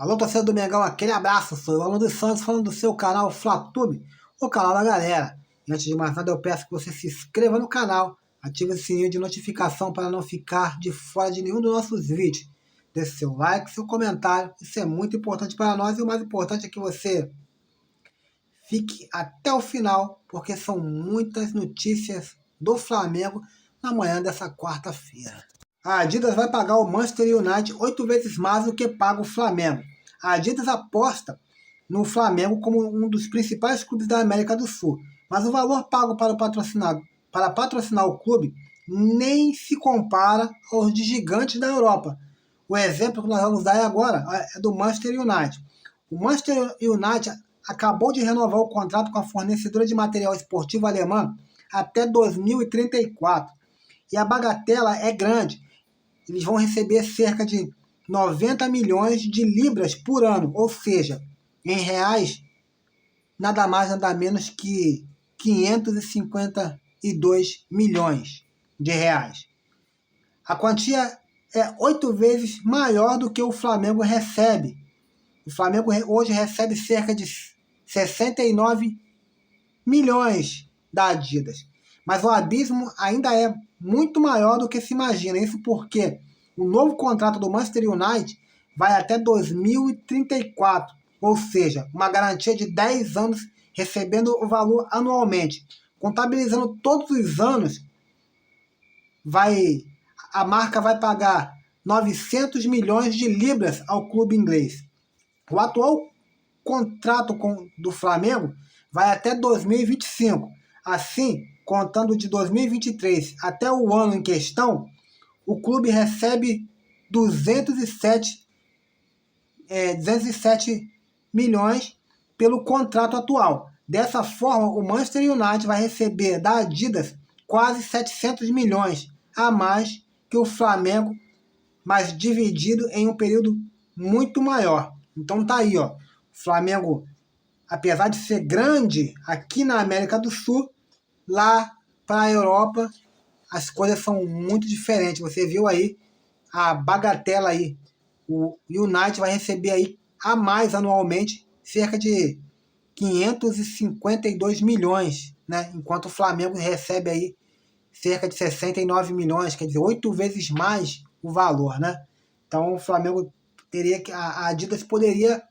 Alô, torcedor do Mengão, aquele abraço, sou o Alan dos Santos falando do seu canal Flatube, o canal da galera. E antes de mais nada eu peço que você se inscreva no canal, ative o sininho de notificação para não ficar de fora de nenhum dos nossos vídeos. Deixe seu like, seu comentário, isso é muito importante para nós e o mais importante é que você fique até o final, porque são muitas notícias do Flamengo na manhã dessa quarta-feira. A Adidas vai pagar o Manchester United 8 vezes mais do que paga o Flamengo. A Adidas aposta no Flamengo como um dos principais clubes da América do Sul, mas o valor pago para patrocinar o clube nem se compara aos de gigantes da Europa. O exemplo que nós vamos dar agora é do Manchester United. O Manchester United acabou de renovar o contrato com a fornecedora de material esportivo alemã até 2034. E a bagatela é grande. Eles vão receber cerca de 90 milhões de libras por ano, ou seja, em reais, nada mais nada menos que 552 milhões de reais. A quantia é 8 vezes maior do que o Flamengo recebe. O Flamengo hoje recebe cerca de 69 milhões da Adidas. Mas o abismo ainda é muito maior do que se imagina. Isso porque o novo contrato do Manchester United vai até 2034, ou seja, uma garantia de 10 anos recebendo o valor anualmente. Contabilizando todos os anos, a marca vai pagar 900 milhões de libras ao clube inglês. O atual contrato do Flamengo vai até 2025. Assim, contando de 2023 até o ano em questão, o clube recebe 207 milhões pelo contrato atual. Dessa forma, o Manchester United vai receber da Adidas quase 700 milhões a mais que o Flamengo, mas dividido em um período muito maior. Então tá aí, ó. O Flamengo, apesar de ser grande aqui na América do Sul, lá para a Europa as coisas são muito diferentes. Você viu aí a bagatela aí. O United vai receber aí a mais anualmente cerca de 552 milhões, né? Enquanto o Flamengo recebe aí cerca de 69 milhões, quer dizer, 8 vezes mais o valor, né? Então o Flamengo a Adidas poderia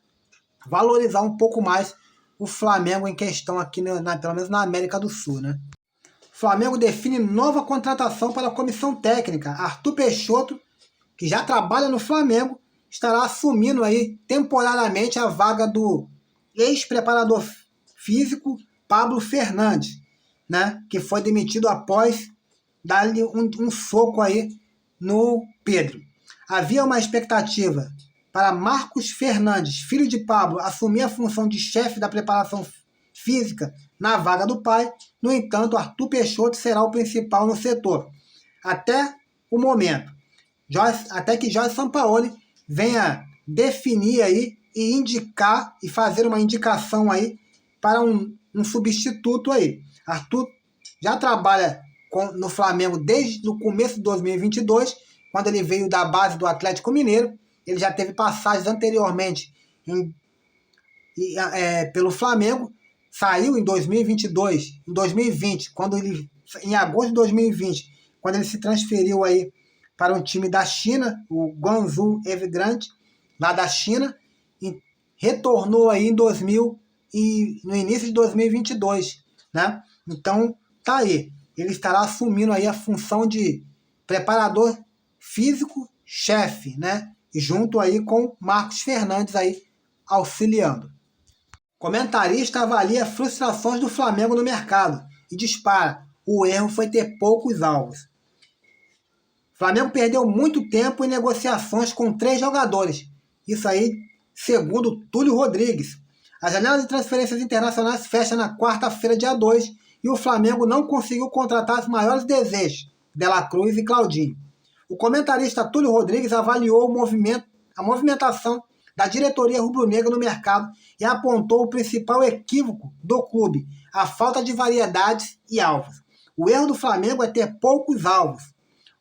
valorizar um pouco mais o Flamengo em questão aqui, pelo menos na América do Sul, né? O Flamengo define nova contratação para a comissão técnica. Arthur Peixoto, que já trabalha no Flamengo, estará assumindo aí temporariamente a vaga do ex-preparador físico Pablo Fernandes, né? Que foi demitido após dar-lhe um soco aí no Pedro. Havia uma expectativa para Marcos Fernandes, filho de Pablo, assumir a função de chefe da preparação física na vaga do pai. No entanto, Arthur Peixoto será o principal no setor, até o momento, até que Jorge Sampaoli venha definir aí e indicar e fazer uma indicação aí para um substituto aí. Arthur já trabalha no Flamengo desde o começo de 2022, quando ele veio da base do Atlético Mineiro. Ele já teve passagens anteriormente pelo Flamengo, saiu em 2022, em 2020, em agosto de 2020, quando ele se transferiu aí para um time da China, o Guangzhou Evergrande, lá da China, e retornou aí no início de 2022, né? Então, tá aí. Ele estará assumindo aí a função de preparador físico-chefe, né? E junto aí com Marcos Fernandes aí auxiliando. Comentarista avalia frustrações do Flamengo no mercado e dispara: o erro foi ter poucos alvos. O Flamengo perdeu muito tempo em negociações com 3 jogadores. Isso aí, segundo Túlio Rodrigues. A janela de transferências internacionais fecha na quarta-feira, dia 2, e o Flamengo não conseguiu contratar os maiores desejos, De La Cruz e Claudinho. O comentarista Túlio Rodrigues avaliou a movimentação da diretoria rubro-negra no mercado e apontou o principal equívoco do clube: a falta de variedades e alvos. O erro do Flamengo é ter poucos alvos.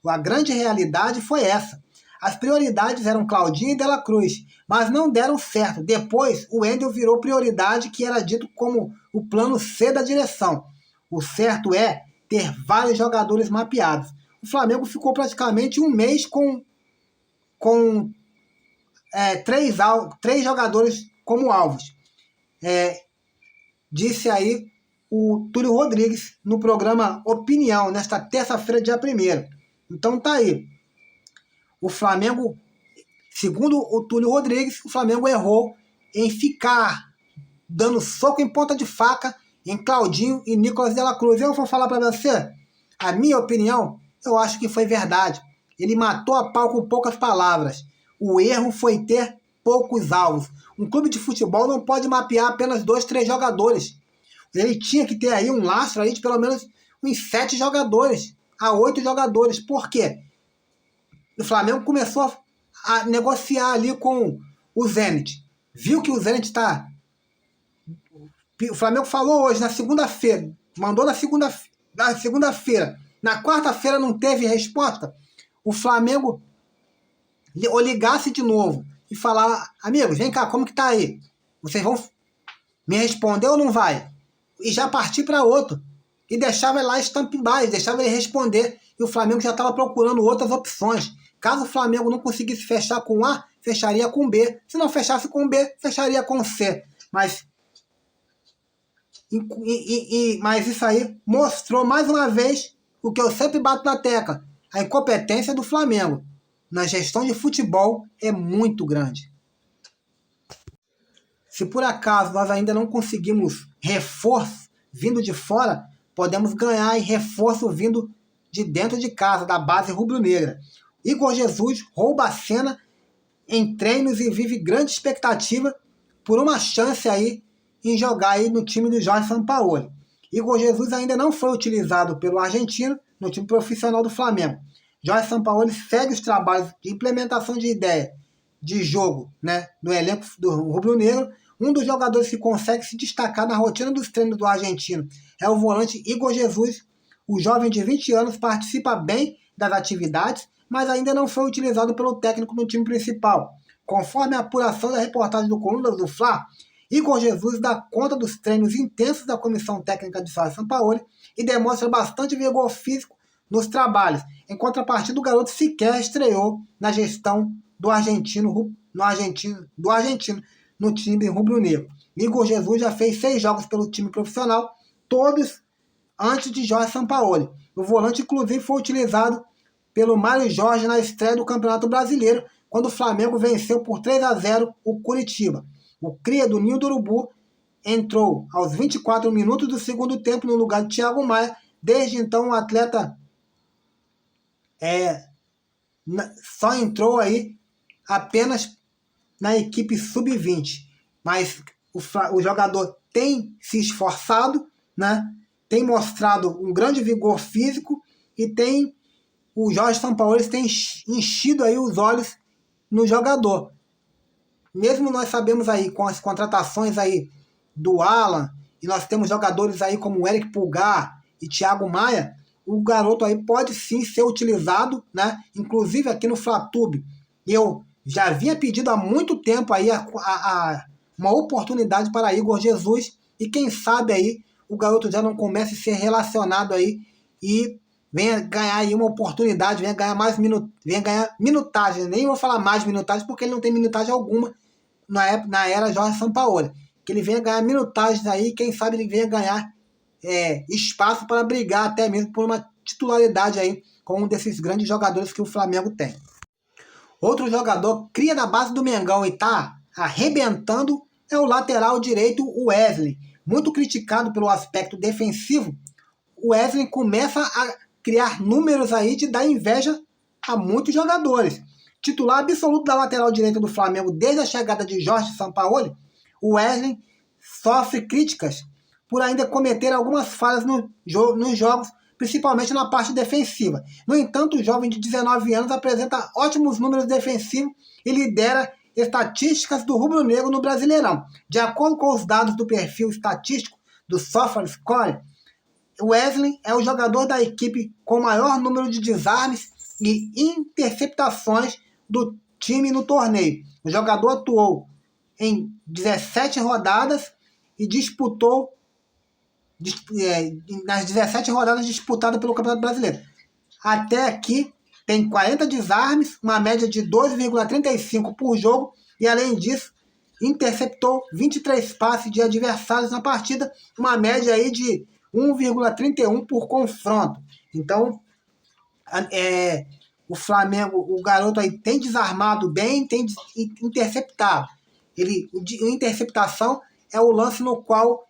A grande realidade foi essa. As prioridades eram Claudinho e De La Cruz, mas não deram certo. Depois, o Wendel virou prioridade, que era dito como o plano C da direção. O certo é ter vários jogadores mapeados. O Flamengo ficou praticamente um mês com três jogadores como alvos. Disse aí o Túlio Rodrigues no programa Opinião, nesta terça-feira, dia 1º. Então tá aí. O Flamengo, segundo o Túlio Rodrigues, o Flamengo errou em ficar dando soco em ponta de faca em Claudinho e Nicolas de la Cruz. Eu vou falar para você, a minha opinião, eu acho que foi verdade. Ele matou a pau com poucas palavras. O erro foi ter poucos alvos. Um clube de futebol não pode mapear apenas 2, 3 jogadores. Ele tinha que ter aí um lastro aí de pelo menos uns 7 jogadores a 8 jogadores. Por quê? O Flamengo começou a negociar ali com o Zenit. Viu que o Zenit está... O Flamengo falou hoje, na segunda-feira. Mandou na segunda-feira. Na quarta-feira não teve resposta. O Flamengo ou ligasse de novo e falar: amigos, vem cá, como que tá aí? Vocês vão me responder ou não vai? E já partir para outro. E deixava ele lá stand-by, deixava ele responder. E o Flamengo já estava procurando outras opções. Caso o Flamengo não conseguisse fechar com A, fecharia com B. Se não fechasse com B, fecharia com C. Mas isso aí mostrou mais uma vez o que eu sempre bato na tecla: a incompetência do Flamengo na gestão de futebol é muito grande. Se por acaso nós ainda não conseguimos reforço vindo de fora, podemos ganhar em reforço vindo de dentro de casa, da base rubro-negra. Igor Jesus rouba a cena em treinos e vive grande expectativa por uma chance aí em jogar aí no time do Jorge Sampaoli. Igor Jesus ainda não foi utilizado pelo argentino no time profissional do Flamengo. Jorge Sampaoli segue os trabalhos de implementação de ideia de jogo, né, no elenco do rubro-negro. Um dos jogadores que consegue se destacar na rotina dos treinos do argentino é o volante Igor Jesus. O jovem de 20 anos participa bem das atividades, mas ainda não foi utilizado pelo técnico no time principal. Conforme a apuração da reportagem do Coluna do Fla, Igor Jesus dá conta dos treinos intensos da comissão técnica de Jorge Sampaoli e demonstra bastante vigor físico nos trabalhos. Em contrapartida, o garoto sequer estreou na gestão do argentino no time rubro-negro. Igor Jesus já fez 6 jogos pelo time profissional, todos antes de Jorge Sampaoli. O volante, inclusive, foi utilizado pelo Mário Jorge na estreia do Campeonato Brasileiro, quando o Flamengo venceu por 3-0 o Curitiba. O cria do Ninho do Urubu entrou aos 24 minutos do segundo tempo no lugar de Thiago Maia. Desde então, o atleta só entrou aí apenas na equipe sub-20. Mas o jogador tem se esforçado, né? Tem mostrado um grande vigor físico e o Jorge Sampaoli tem enchido aí os olhos no jogador. Mesmo nós sabemos aí, com as contratações aí do Alan, e nós temos jogadores aí como Eric Pulgar e Thiago Maia, o garoto aí pode sim ser utilizado, né? Inclusive aqui no Flatube, eu já havia pedido há muito tempo aí uma oportunidade para Igor Jesus, e quem sabe aí o garoto já não comece a ser relacionado aí e venha ganhar aí uma oportunidade, venha ganhar minutagem. Nem vou falar mais minutagem, porque ele não tem minutagem alguma na era Jorge Sampaoli. Que ele venha ganhar minutagens aí, quem sabe ele venha ganhar espaço para brigar até mesmo por uma titularidade aí com um desses grandes jogadores que o Flamengo tem. Outro jogador cria da base do Mengão e tá arrebentando é o lateral direito Wesley. Muito criticado pelo aspecto defensivo, o Wesley começa a criar números aí de dar inveja a muitos jogadores. Titular absoluto da lateral direita do Flamengo desde a chegada de Jorge Sampaoli, o Wesley sofre críticas por ainda cometer algumas falhas nos jogos, principalmente na parte defensiva. No entanto, o jovem de 19 anos apresenta ótimos números defensivos e lidera estatísticas do rubro-negro no Brasileirão. De acordo com os dados do perfil estatístico do SofaScore, o Wesley é o jogador da equipe com maior número de desarmes e interceptações, do time no torneio. O jogador atuou em 17 rodadas e disputou nas 17 rodadas disputadas pelo Campeonato Brasileiro. Até aqui tem 40 desarmes, uma média de 2,35 por jogo e, além disso, interceptou 23 passes de adversários na partida, uma média aí de 1,31 por confronto. Então, o Flamengo, o garoto aí tem desarmado bem, tem interceptado. A interceptação é o lance no qual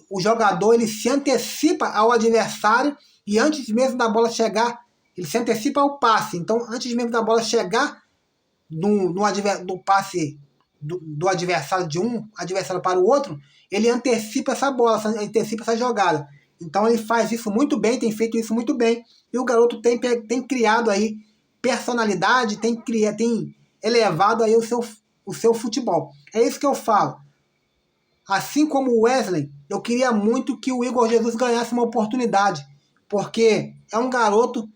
o jogador ele se antecipa ao adversário e antes mesmo da bola chegar, ele se antecipa ao passe. Então, antes mesmo da bola chegar no passe do adversário, de um adversário para o outro, ele antecipa essa bola, antecipa essa jogada. Então, ele faz isso muito bem, tem feito isso muito bem. E o garoto tem criado aí personalidade, tem elevado aí o seu futebol. É isso que eu falo. Assim como o Wesley, eu queria muito que o Igor Jesus ganhasse uma oportunidade, porque é um garoto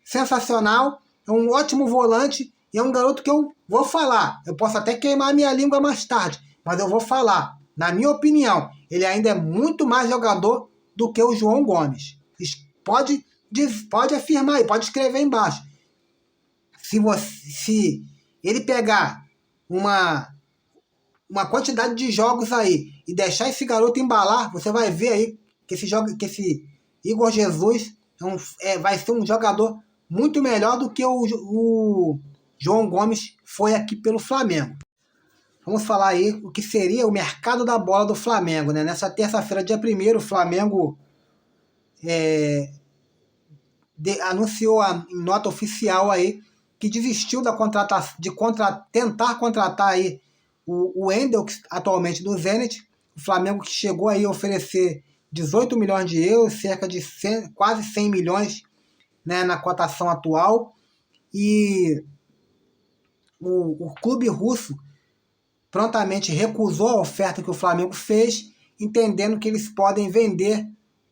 sensacional, é um ótimo volante e é um garoto que eu vou falar. Eu posso até queimar minha língua mais tarde, mas eu vou falar. Na minha opinião, ele ainda é muito mais jogador do que o João Gomes. Pode afirmar aí, pode escrever embaixo. Se ele pegar uma quantidade de jogos aí e deixar esse garoto embalar, você vai ver aí que esse Igor Jesus vai ser um jogador muito melhor do que o João Gomes foi aqui pelo Flamengo. Vamos falar aí o que seria o mercado da bola do Flamengo, né? Nessa terça-feira, dia 1º, o Flamengo anunciou em nota oficial aí que desistiu de tentar contratar aí o Wendel, atualmente do Zenit. O Flamengo que chegou aí a oferecer 18 milhões de euros, cerca de quase 100 milhões, né, na cotação atual. E o clube russo prontamente recusou a oferta que o Flamengo fez, entendendo que eles podem vender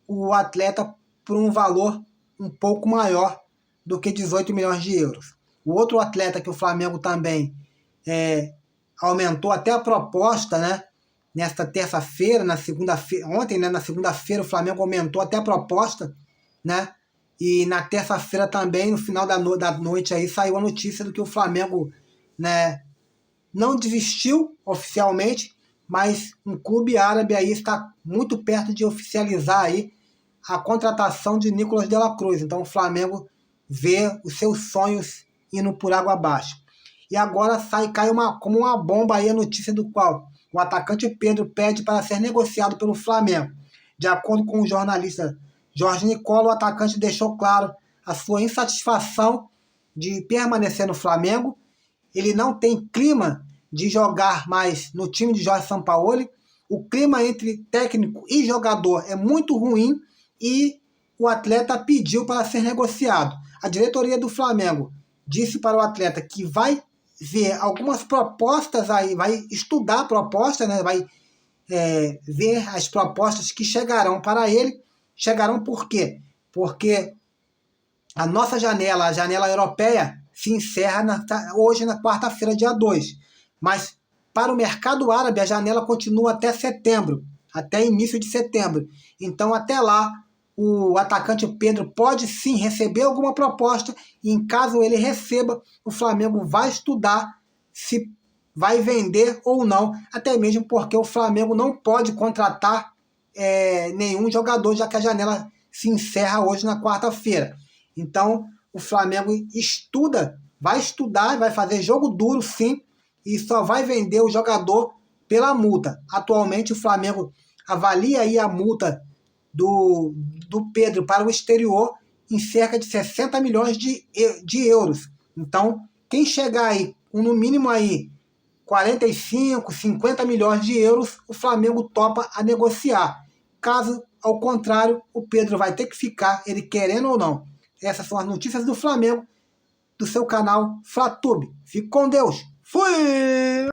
o atleta por um valor um pouco maior do que 18 milhões de euros. O outro atleta que o Flamengo também aumentou até a proposta, né? Nesta terça-feira, ontem, né, na segunda-feira, o Flamengo aumentou até a proposta, né? E na terça-feira também, no final da noite, aí, saiu a notícia do que o Flamengo, né, não desistiu oficialmente, mas um clube árabe aí está muito perto de oficializar aí a contratação de Nicolas de la Cruz. Então o Flamengo vê os seus sonhos indo por água abaixo. E agora cai como uma bomba aí a notícia do qual o atacante Pedro pede para ser negociado pelo Flamengo. De acordo com o jornalista Jorge Nicola, o atacante deixou claro a sua insatisfação de permanecer no Flamengo. Ele não tem clima de jogar mais no time de Jorge Sampaoli. O clima entre técnico e jogador é muito ruim e o atleta pediu para ser negociado. A diretoria do Flamengo disse para o atleta que vai ver algumas propostas aí, vai estudar a proposta, né? Vai ver as propostas que chegarão para ele. Chegarão por quê? Porque a nossa janela, a janela europeia, se encerra hoje na quarta-feira, dia 2. Mas para o mercado árabe, a janela continua até setembro, até início de setembro. Então, até lá, o atacante Pedro pode sim receber alguma proposta e, em caso ele receba, o Flamengo vai estudar se vai vender ou não, até mesmo porque o Flamengo não pode contratar nenhum jogador, já que a janela se encerra hoje na quarta-feira. Então, o Flamengo vai estudar, vai fazer jogo duro sim, e só vai vender o jogador pela multa. Atualmente, o Flamengo avalia aí a multa do Pedro para o exterior em cerca de 60 milhões de euros. Então, quem chegar aí com no mínimo aí 45, 50 milhões de euros, o Flamengo topa a negociar. Caso, ao contrário, o Pedro vai ter que ficar, ele querendo ou não. Essas são as notícias do Flamengo, do seu canal Flatube. Fique com Deus. Fui!